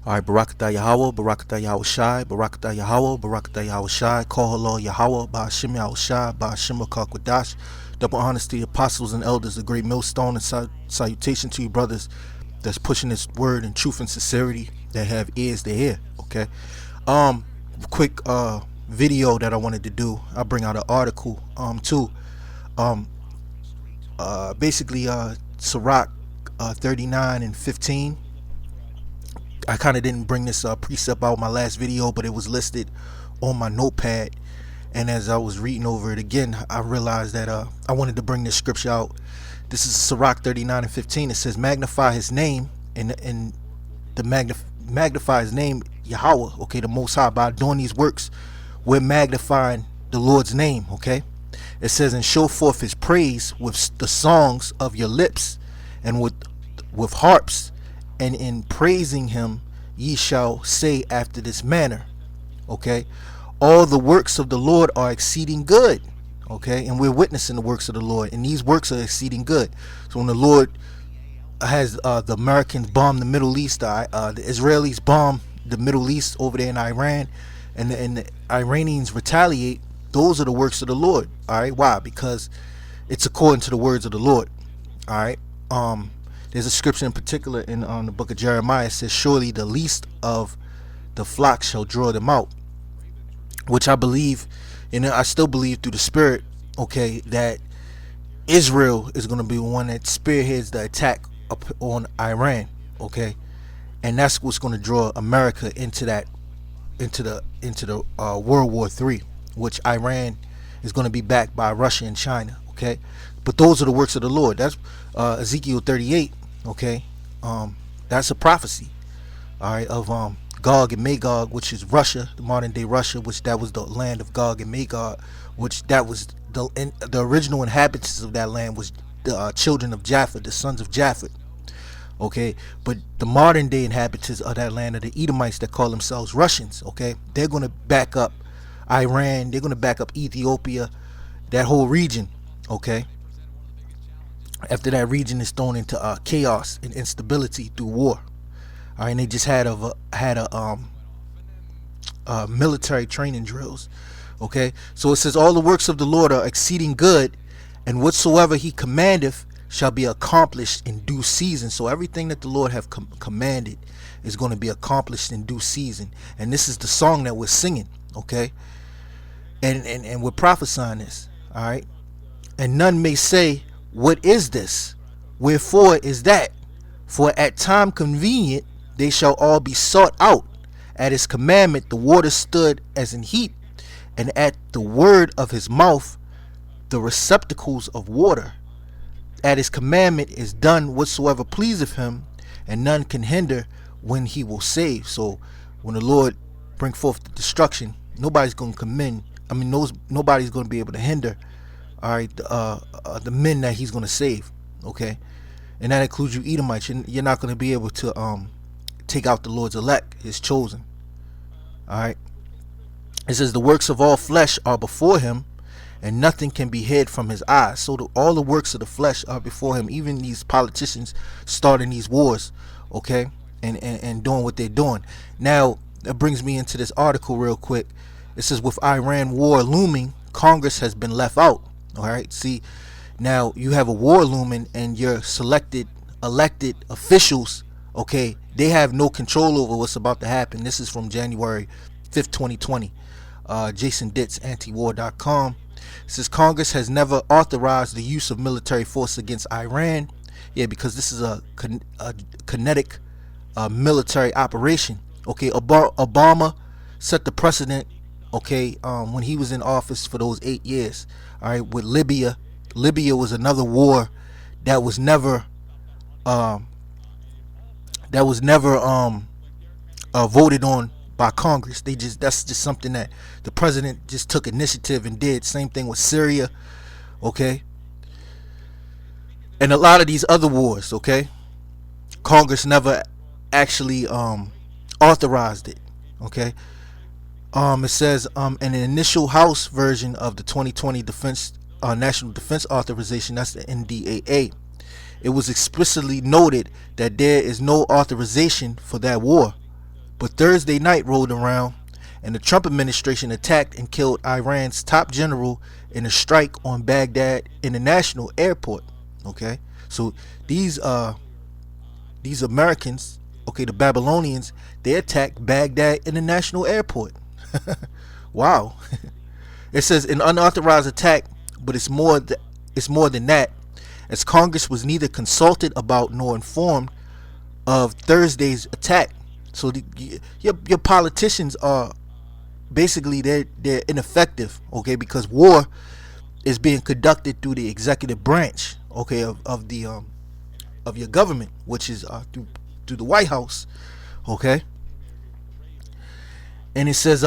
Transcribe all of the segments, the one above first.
All right, Barakatah Yahweh, Barakatah Yahweh Shai, Barakatah Yahweh, Barakatah Yahweh Shai, Kohalor Yahweh, Ba'ashim Yahweh Shai, Ba'ashim Akakwadash. Double honors to the apostles and elders, the great millstone, and salutation to you brothers that's pushing this word in truth and sincerity, that have ears to hear. Okay. Um, quick video that I wanted to do. I'll bring out an article too. Um, basically Sirach 39 and 15. I kind of didn't bring this precept out in my last video, but it was listed on my notepad. And as I was reading over it again, I realized that I wanted to bring this scripture out. This is Sirach 39 and 15. It says, magnify his name, and magnify his name, Yahweh, okay, the Most High. By doing these works, we're magnifying the Lord's name, okay? It says, and show forth his praise with the songs of your lips, and with harps, and in praising him ye shall say after this manner. Okay, all the works of the Lord are exceeding good. Okay, and we're witnessing the works of the Lord, and these works are exceeding good. So when the Lord has the Americans bomb the Middle East, the Israelis bomb the Middle East over there in Iran, and the Iranians retaliate, those are the works of the Lord. All right, why? Because it's according to the words of the Lord. All right. There's a scripture in particular in the book of Jeremiah. It says, surely the least of the flock shall draw them out, which I believe, and I still believe through the Spirit, okay, that Israel is going to be one that spearheads the attack up on Iran, okay, and that's what's going to draw America into the World War III, which Iran is going to be backed by Russia and China, okay. But those are the works of the Lord. That's Ezekiel 38. Okay, that's a prophecy, all right, of Gog and Magog, which is Russia, the modern day Russia, which that was the land of Gog and Magog, which that was the original inhabitants of that land was the children of Japheth, the sons of Japheth. Okay, but the modern day inhabitants of that land are the Edomites that call themselves Russians. Okay, they're going to back up Iran, they're going to back up Ethiopia, that whole region. Okay. After that region is thrown into chaos and instability through war, all right, and they just had military training drills. Okay, so it says all the works of the Lord are exceeding good, and whatsoever he commandeth shall be accomplished in due season. So everything that the Lord have commanded is going to be accomplished in due season, and this is the song that we're singing. Okay, and we're prophesying this. All right, and none may say, what is this? Wherefore is that? For at time convenient they shall all be sought out. At his commandment the water stood as in heap, and at the word of his mouth the receptacles of water. At his commandment is done whatsoever pleaseth him, and none can hinder when he will save. So when the Lord bring forth the destruction, nobody's going to come in. Nobody's going to be able to hinder, all right, the men that he's going to save. Okay, and that includes you Edomites. You're not going to be able to take out the Lord's elect, his chosen. All right, it says the works of all flesh are before him, and nothing can be hid from his eyes. So all the works of the flesh are before him. Even these politicians starting these wars, okay, and doing what they're doing. Now that brings me into this article real quick. It says, with Iran war looming, Congress has been left out. All right, see, now you have a war looming, and your elected officials, okay, they have no control over what's about to happen. This is from January 5th, 2020. Jason Ditz, antiwar.com. It says Congress has never authorized the use of military force against Iran. Yeah, because this is a kinetic military operation. Okay, Obama set the precedent. Okay, when he was in office for those 8 years, all right, with Libya. Libya was another war that was never voted on by Congress. That's just something that the president just took initiative and did. Same thing with Syria, okay, and a lot of these other wars. Okay, Congress never actually authorized it. Okay. It says in the initial House version of the 2020 National Defense Authorization, that's the NDAA, it was explicitly noted that there is no authorization for that war. But Thursday night rolled around, and the Trump administration attacked and killed Iran's top general in a strike on Baghdad International Airport. Okay, so these these Americans, okay, the Babylonians, they attacked Baghdad International Airport. Wow. It says an unauthorized attack, but it's more than that, as Congress was neither consulted about nor informed of Thursday's attack. So your politicians are basically they're ineffective, okay, because war is being conducted through the executive branch, okay, of your government, which is through the White House, okay. And it says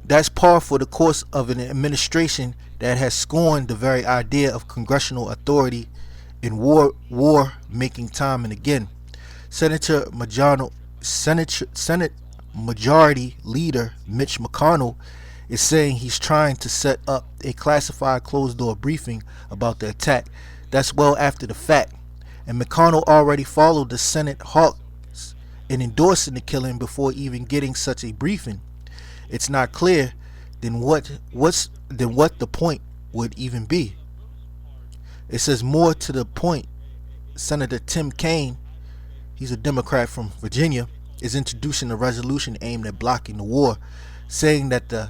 that's par for the course of an administration that has scorned the very idea of congressional authority in war making time and again. Senate Majority Leader Mitch McConnell is saying he's trying to set up a classified closed door briefing about the attack. That's well after the fact. And McConnell already followed the Senate hawks in endorsing the killing before even getting such a briefing. It's not clear then what the point would even be. It says more to the point, Senator Tim Kaine, he's a Democrat from Virginia, is introducing a resolution aimed at blocking the war, saying that the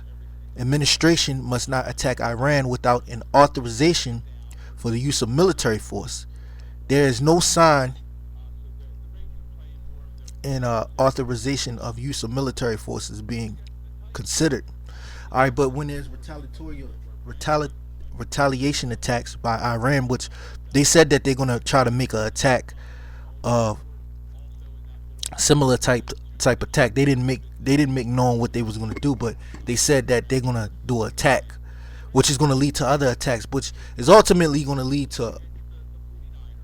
administration must not attack Iran without an authorization for the use of military force. There is no sign in authorization of use of military forces being considered. All right, but when there's retaliation attacks by Iran, which they said that they're gonna try to make an attack of similar type attack. They didn't make known what they was gonna do, but they said that they're gonna do an attack, which is gonna lead to other attacks, which is ultimately gonna lead to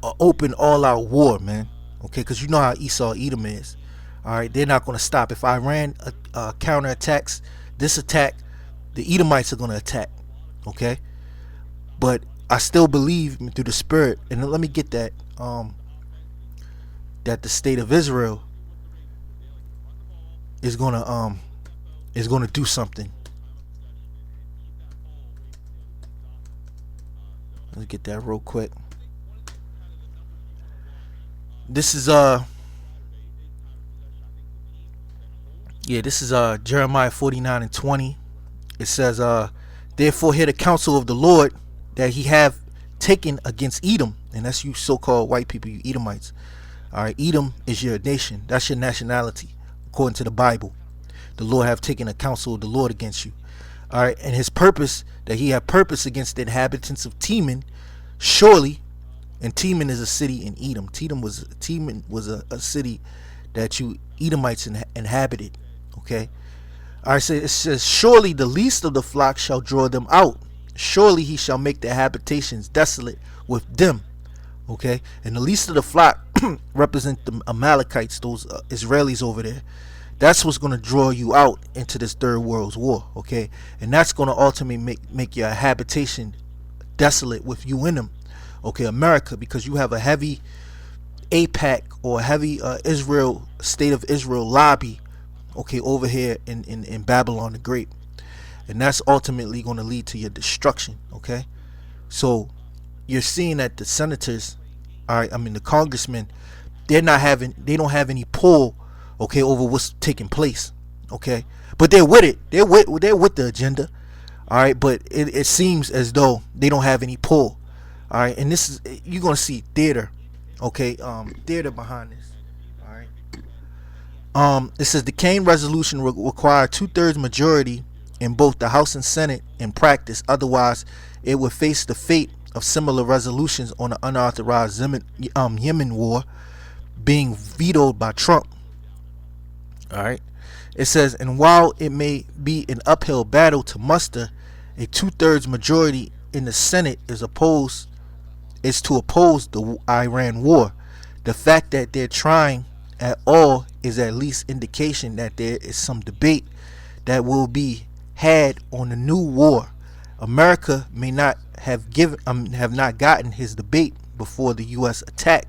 an open all-out war, man. Okay, because you know how Esau Edom is. All right, they're not gonna stop. If Iran counterattacks this attack, the Edomites are gonna attack. Okay, but I still believe through the spirit, and let me get that that the state of Israel is gonna do something. Let's get that real quick. This is Jeremiah 49:20. It says therefore hear the counsel of the Lord that he have taken against Edom, and that's you so-called white people, you Edomites. All right, Edom is your nation. That's your nationality, according to the Bible. The Lord have taken a counsel of the Lord against you. All right, and his purpose, that he had purpose against the inhabitants of Teman, surely, and Teman is a city in Edom. Teman was a city that you Edomites inhabited. Okay. All right, so it says, surely the least of the flock shall draw them out. Surely he shall make their habitations desolate with them. Okay, and the least of the flock represent the Amalekites, those Israelis over there. That's what's going to draw you out into this third world's war. Okay, and that's going to ultimately make your habitation desolate with you in them. Okay, America, because you have a heavy APAC or heavy Israel, state of Israel lobby, okay, over here in Babylon the Great, and that's ultimately going to lead to your destruction. Okay, so you're seeing that the senators, all right, I mean the congressmen, they don't have any pull, okay, over what's taking place. Okay, but they're with it. They're with the agenda. All right, but it seems as though they don't have any pull. All right, and this is, you're gonna see theater, okay, theater behind this. All right, it says the Kaine resolution require 2/3 majority in both the House and Senate in practice. Otherwise, it would face the fate of similar resolutions on the unauthorized Yemen war being vetoed by Trump. All right, it says, and while it may be an uphill battle to muster, a 2/3 majority in the Senate is to oppose the Iran war. The fact that they're trying at all is at least indication that there is some debate that will be had on the new war. America may not have not gotten his debate before the U.S. attack,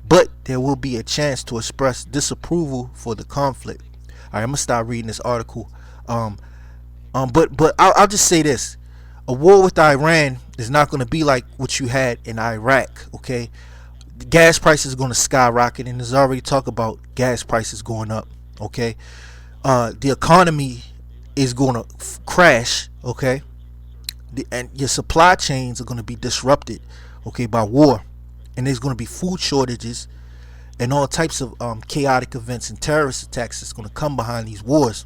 but there will be a chance to express disapproval for the conflict. right, I'm gonna start reading this article. Um, but I'll just say this: a war with Iran is not going to be like what you had in Iraq. Okay, the gas prices are going to skyrocket, and there's already talk about gas prices going up. Okay, the economy is going to crash. Okay, and your supply chains are going to be disrupted. Okay, by war, and there's going to be food shortages and all types of chaotic events and terrorist attacks that's going to come behind these wars.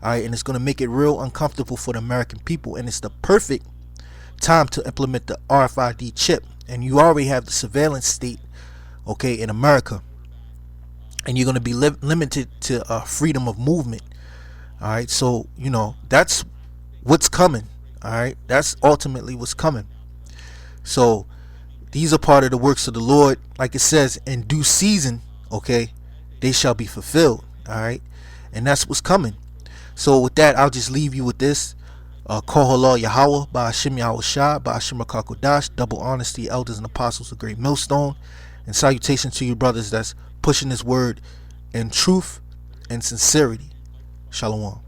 All right, and it's going to make it real uncomfortable for the American people, and it's the perfect time to implement the RFID chip. And you already have the surveillance state, okay, in America, and you're going to be limited to freedom of movement. All right, so that's what's coming. All right, that's ultimately what's coming. So these are part of the works of the Lord, like it says, in due season. Okay, they shall be fulfilled. All right, and that's what's coming. So with that, I'll just leave you with this. Kohala Yahweh, Ba'ashim Yahweh Shai, Ba'ashim Rakakodash, double honesty, elders and apostles, a great millstone. And salutation to you brothers that's pushing this word in truth and sincerity. Shalom.